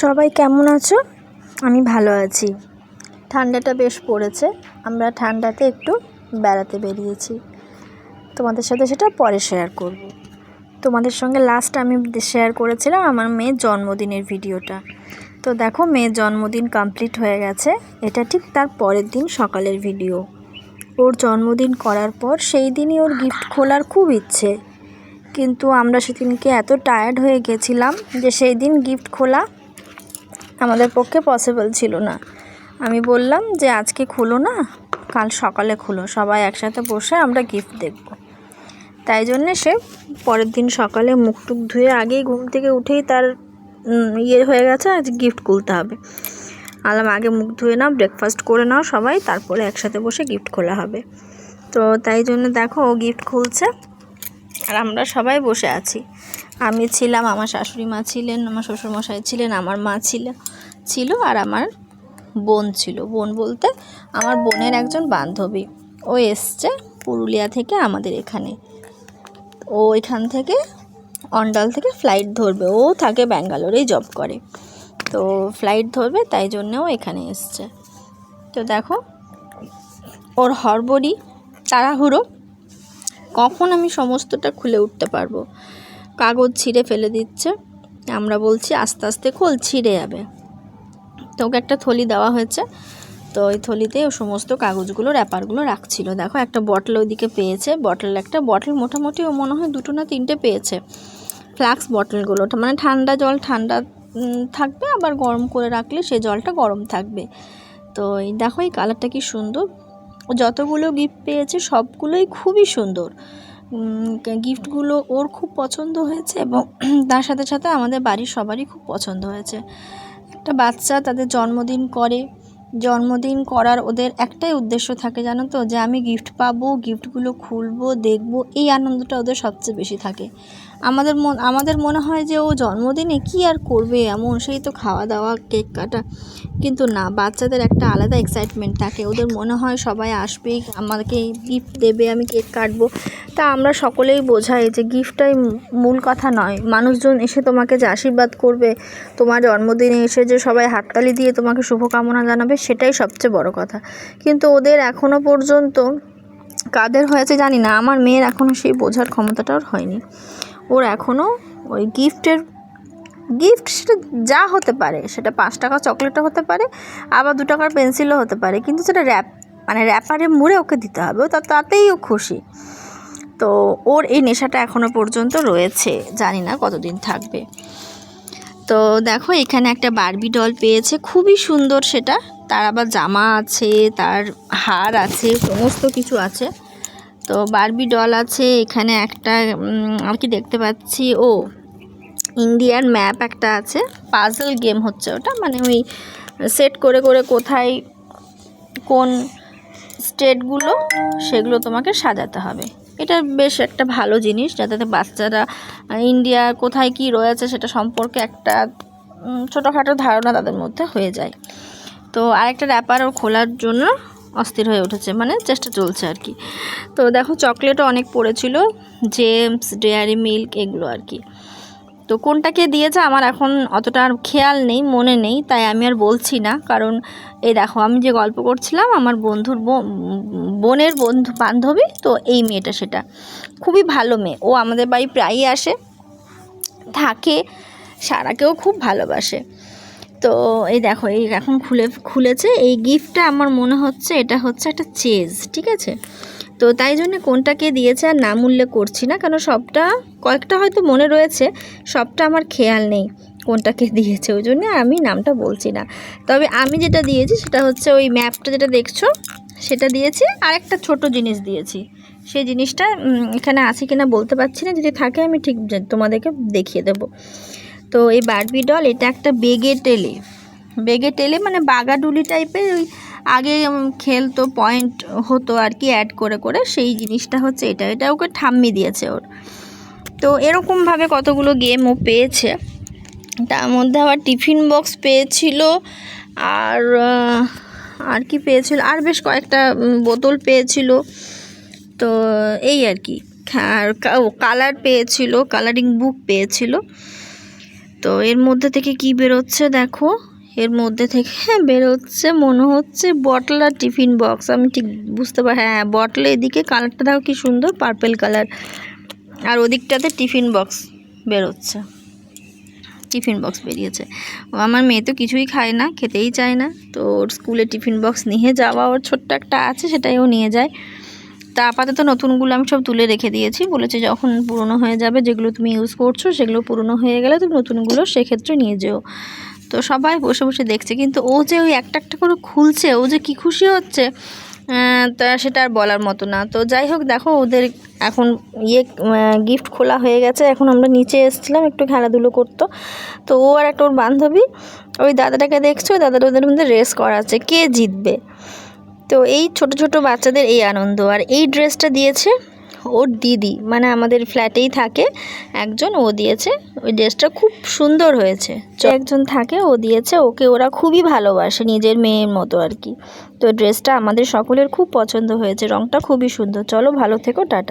সবাই কেমন আছো? আমি ভালো আছি। ঠান্ডাটা বেশ পড়েছে। আমরা ঠান্ডাতে একটু বেড়াতে বেরিয়েছি। তোমাদের সাথে সেটা পরে শেয়ার করব। তোমাদের সঙ্গে লাস্ট আমি শেয়ার করেছিলাম আমার মেয়ের জন্মদিনের ভিডিওটা। তো দেখো, মেয়ের জন্মদিন কমপ্লিট হয়ে গেছে। এটা ঠিক তার পরের দিন সকালের ভিডিও। ওর জন্মদিন করার পর সেই দিনই ওর গিফট খোলার খুব ইচ্ছে, কিন্তু আমরা সেদিনকে এত টায়ার্ড হয়ে গেছিলাম যে সেই দিন গিফট খোলা আমাদের পক্ষে পসিবল ছিল না। আমি বললাম যে আজকে খুলো না, কাল সকালে খুলো, সবাই একসাথে বসে আমরা গিফট দেখব। তাই জন্যে সে পরের দিন সকালে মুখ টুক ধুয়ে আগেই ঘুম থেকে উঠেই তার হয়ে গেছে, আজ গিফট খুলতে হবে। আলাম আগে মুখ ধুয়ে নাও, ব্রেকফাস্ট করে নাও সবাই, তারপরে একসাথে বসে গিফট খোলা হবে। তো তাই জন্য দেখো ও গিফট খুলছে আর আমরা সবাই বসে আছি। আমি ছিলাম, আমার শাশুড়ি মা ছিলেন, আমার শ্বশুরমশাই ছিলেন, আমার মা ছিল আর আমার বোন ছিল। বোন বলতে আমার বোনের একজন বান্ধবী, ও এসছে পুরুলিয়া থেকে আমাদের এখানে। ও এখান থেকে অন্ডাল থেকে ফ্লাইট ধরবে, ও থাকে ব্যাঙ্গালোরেই জব করে, তো ফ্লাইট ধরবে, তাই জন্য ও এখানে এসছে। তো দেখো ওর হড়বড়ি তাড়াহুড়ো, কখন আমি সমস্তটা খুলে উঠতে পারবো। কাগজ ছিঁড়ে ফেলে দিচ্ছে, আমরা বলছি আস্তে আস্তে খোল, ছিঁড়ে যাবে। তো ওকে একটা থলি দেওয়া হয়েছে, তো ওই থলিতে ও সমস্ত কাগজগুলো র্যাপারগুলো রাখছিল। দেখো একটা বটল ওইদিকে পেয়েছে, একটা বটল মোটামুটি ও মনে হয় 2 না 3টে পেয়েছে। ফ্লাক্স বটলগুলো, ওটা মানে ঠান্ডা জল ঠান্ডা থাকবে, আবার গরম করে রাখলে সে জলটা গরম থাকবে। তো এই দেখো এই কালারটা কি সুন্দর। ও যতগুলো গিফট পেয়েছে সবগুলোই খুবই সুন্দর। গিফটগুলো ওর খুব পছন্দ হয়েছে এবং তার সাথে সাথে আমাদের বাড়ির সবারই খুব পছন্দ হয়েছে। একটা বাচ্চা তাদের জন্মদিন করার ওদের একটাই উদ্দেশ্য থাকে, জানো তো, যে আমি গিফট পাবো, গিফটগুলো খুলবো, দেখবো, এই আনন্দটা ওদের সবচেয়ে বেশি থাকে। আমাদের মনে হয় যে ও জন্মদিনে কি আর করবে এমন, সেই তো খাওয়া দাওয়া, কেক কাটা, কিন্তু না, বাচ্চাদের একটা আলাদা এক্সাইটমেন্ট থাকে। ওদের মনে হয় সবাই আসবে, আমাকে গিফট দেবে, আমি কেক কাটবো। তা আমরা সকলেই বোঝাই যে গিফটটাই মূল কথা নয়, মানুষজন এসে তোমাকে যে আশীর্বাদ করবে, তোমার জন্মদিনে এসে যে সবাই হাততালি দিয়ে তোমাকে শুভকামনা জানাবে, সেটাই সবচেয়ে বড় কথা। কিন্তু ওদের এখনও পর্যন্ত কাদের হয়েছে জানি না, আমার মেয়ের এখনও সেই বোঝার ক্ষমতাটা ওর হয়নি। ওর এখনও ওই গিফট সেটা যা হতে পারে, সেটা 5 টাকা চকলেটও হতে পারে, আবার 2 টাকার পেন্সিলও হতে পারে, কিন্তু সেটা র্যাপারে মুড়ে ওকে দিতে হবে, ও তাতেই ও খুশি। তো ওর এই নেশাটা এখনও পর্যন্ত রয়েছে, জানি না কতদিন থাকবে। তো দেখো এখানে একটা বারবি ডল পেয়েছে, খুবই সুন্দর সেটা, তার আবার জামা আছে, তার হার আছে, সমস্ত কিছু আছে। তো বারবি ডল আছে এখানে একটা, আর কি দেখতে পাচ্ছি, ইন্ডিয়ান ম্যাপ একটা আছে, পাজল গেম হচ্ছে ওটা, মানে ওই সেট করে করে কোথায় কোন স্টেটগুলো সেগুলো তোমাকে সাজাতে হবে। এটা বেশ একটা ভালো জিনিস, যাতে বাচ্চারা ইন্ডিয়া কোথায় কি রয়েছে সেটা সম্পর্কে একটা ছোটোখাটো ধারণা তাদের মধ্যে হয়ে যায়। তো আরেকটা র্যাপার ওর খোলার জন্য অস্থির হয়ে উঠেছে, মানে চেষ্টা চলছে আর কি। তো দেখো চকলেটও অনেক পড়েছিল, জেমস, ডেয়ারি মিল্ক, এগুলো আর কি। তো কোনটাকে দিয়েছে আমার এখন অতটা আর খেয়াল নেই, মনে নেই, তাই আমি আর বলছি না। কারণ এই দেখো আমি যে গল্প করছিলাম, আমার বোনের বান্ধবী, তো এই মেয়েটা সেটা খুবই ভালো মেয়ে, ও আমাদের বাড়ি প্রায়ই আসে, থাকে, সারাকেও খুব ভালোবাসে। তো এই দেখো এই এখন খুলেছে এই গিফটটা, আমার মনে হচ্ছে এটা হচ্ছে একটা চেজ, ঠিক আছে। তো তাই জন্য কোনটাকে দিয়েছে আর নাম উল্লেখ করছি না, কারণ কয়েকটা হয়তো মনে রয়েছে, সবটা আমার খেয়াল নেই কোনটাকে দিয়েছে, ওই জন্য আমি নামটা বলছি না। তবে আমি যেটা দিয়েছি সেটা হচ্ছে ওই ম্যাপটা যেটা দেখছো সেটা দিয়েছি, আর একটা ছোটো জিনিস দিয়েছি। সেই জিনিসটা এখানে আছে কিনা বলতে পারছি না, যদি থাকে আমি ঠিক তোমাদেরকে দেখিয়ে দেবো। তো এই বারবি ডল, এটা একটা বেগে টেলে মানে বাগাডুলি টাইপের, ওই আগে খেলতো, পয়েন্ট হতো আর কি, অ্যাড করে করে, সেই জিনিসটা হচ্ছে এটা ওকে ঠাম্মি দিয়েছে ওর। তো এরকমভাবে কতগুলো গেম ও পেয়েছে, তার মধ্যে আবার টিফিন বক্স পেয়েছিল, আর কি পেয়েছিল, আর বেশ কয়েকটা বোতল পেয়েছিল। তো এই আর কি, আর কালার পেয়েছিল, কালারিং বুক পেয়েছিল। তো এর মধ্যে থেকে কি বেরোচ্ছে দেখো, এর মধ্যে থেকে বেরোচ্ছে মনে হচ্ছে বটল আর টিফিন বক্স। আমি ঠিক বুঝতে পারি, হ্যাঁ বটল, এদিকে কালারটা দেখো কি সুন্দর পার্পেল কালার, আর ওদিকটাতে টিফিন বক্স বেরোচ্ছে, টিফিন বক্স বেরিয়েছে। আমার মেয়ে তো কিছুই খায় না, খেতেই চায় না, তো ওর স্কুলে টিফিন বক্স নিয়ে যাওয়া ওর ছোট্ট একটা আছে, সেটাই ও নিয়ে যায়। তা আপাতত নতুনগুলো আমি সব তুলে রেখে দিয়েছি, বলেছে যখন পুরনো হয়ে যাবে, যেগুলো তুমি ইউজ করছো সেগুলো পুরনো হয়ে গেলে তুমি নতুনগুলো সেক্ষেত্রে নিয়ে যেও। তো সবাই বসে বসে দেখছে, কিন্তু ও যে ওই একটা একটা করে খুলছে, ও যে কী খুশি হচ্ছে তা সেটা আর বলার মতো না। তো যাই হোক, দেখো ওদের এখন গিফট খোলা হয়ে গেছে। এখন আমরা নিচে এসেছিলাম একটু খেলাধুলো করতো, তো ও আর একটা ওর বান্ধবী ওই দাদাটাকে দেখছো, ওই দাদাটা ওদের মধ্যে রেস করাচ্ছে কে জিতবে। তো এই ছোট ছোট বাচ্চাদের এই আনন্দ। আর এই ড্রেসটা দিয়েছে ওর দিদি, মানে আমাদের ফ্ল্যাটেই থাকে একজন, ও দিয়েছে। ওই ড্রেসটা খুব সুন্দর হয়েছে, একজন থাকে ও দিয়েছে, ওকে ওরা খুবই ভালোবাসে, নিজের মেয়ের মতো আর কি। তো ড্রেসটা আমাদের সকলের খুব পছন্দ হয়েছে, রঙটা খুবই সুন্দর। চলো ভালো থেকো, টাটা।